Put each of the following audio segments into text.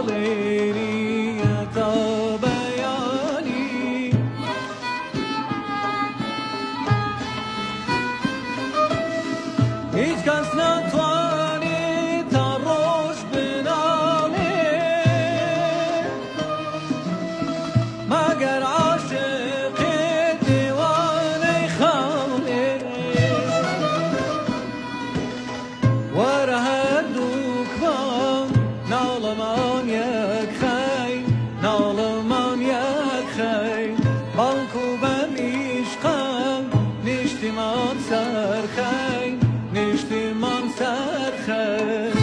دلێری تا بەیانی هیچ کەس ناتوانێت تا ڕۆژ بناڵێ مەگەر عاشقێ دیوانەی خاڵێ وەرە هەردووکمان ناڵەمان یەک خەین ناڵەمان یەک خەین بەڵکو بەمیشقان نیشتیمان سەرخەین نیشتیمان سەرخەین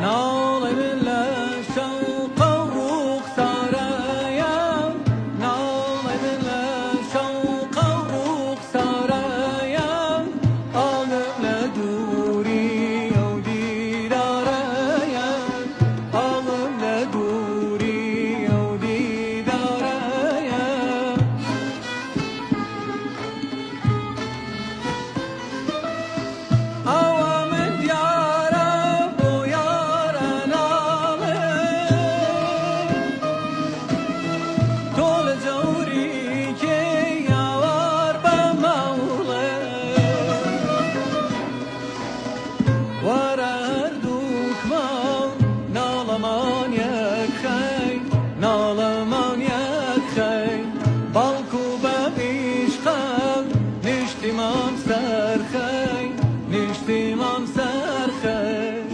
ناڵێ من لە شەوقە و ڕووخسارەیە ناڵێ من لە شەوقە و ڕووخسارەیە ئاڵم لە دووری ئەو دیدارەیە ئاڵم لە دووری ئەو دیدارەیە ئەوە من دیارە بۆ یارە ناڵێ تۆ لە جەوری کێ یاوار بە مەوڵێ وەرە هەردووکمان ناڵەمان یەک خەین ناڵەمان یەک خەین بەڵکو بەمیشقان نیشتیمان سەرخەین نیشتیمان سەرخەین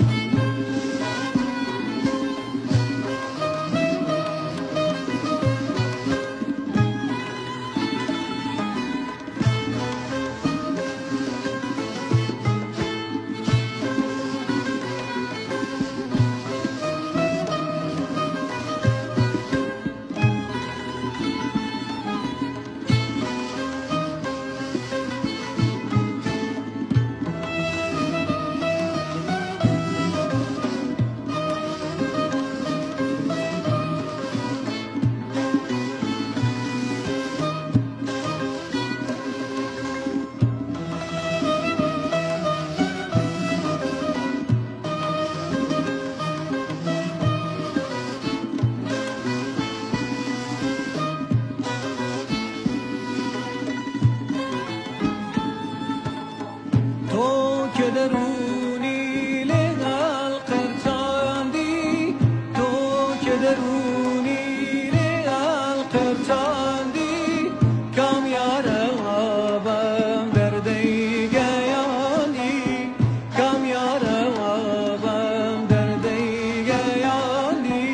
تۆ کە دەرونی لێگەڵ قەرچاندی تۆ کە دەرونی لێگەڵ قەرچاندی کام یارەوە بەم دەردەی گەیاندی کام یارەوە بەم دەردەی گەیاندی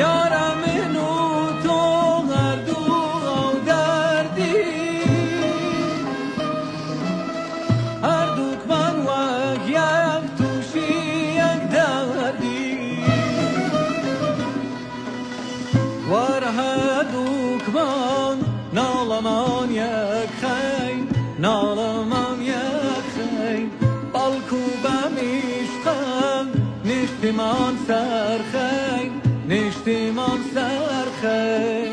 یارە من و تۆ هەردوو ئەو دەردی هەردووکمان وەک یەک تووشی یەک دەردی وەرە هەردووکمان ناڵەمان یەک خەین ناڵەمان یەک خەین بەڵکو بەمیشقان نیشتیمان سەرخەین نیشتیمان سەرخەین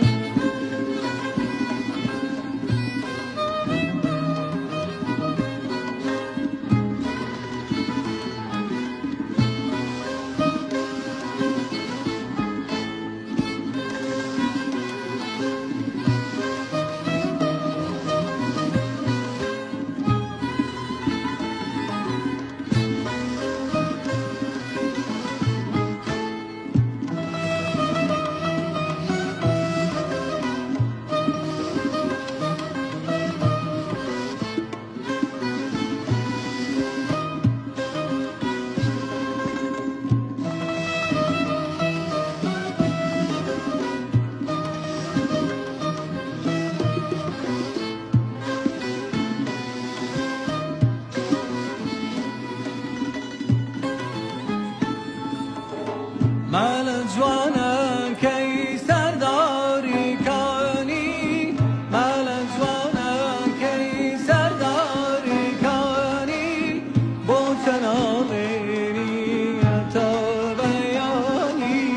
مال جوانان کی سرداری کانی مال جوانان کی سرداری کانی با چنالینی تا بیانی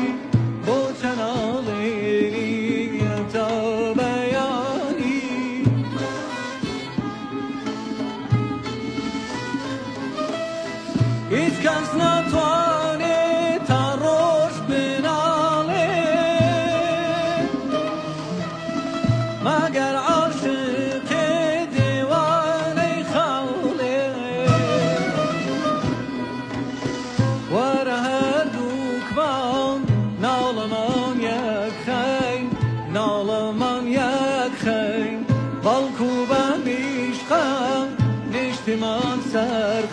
با چنالینی تا بیانی هیچ کس نتوانه مگر عاشق دیوانه خاله ور هر دوکمان نالمان یک خیم نالمان یک خیم بالکو به میشقم نشتمان سر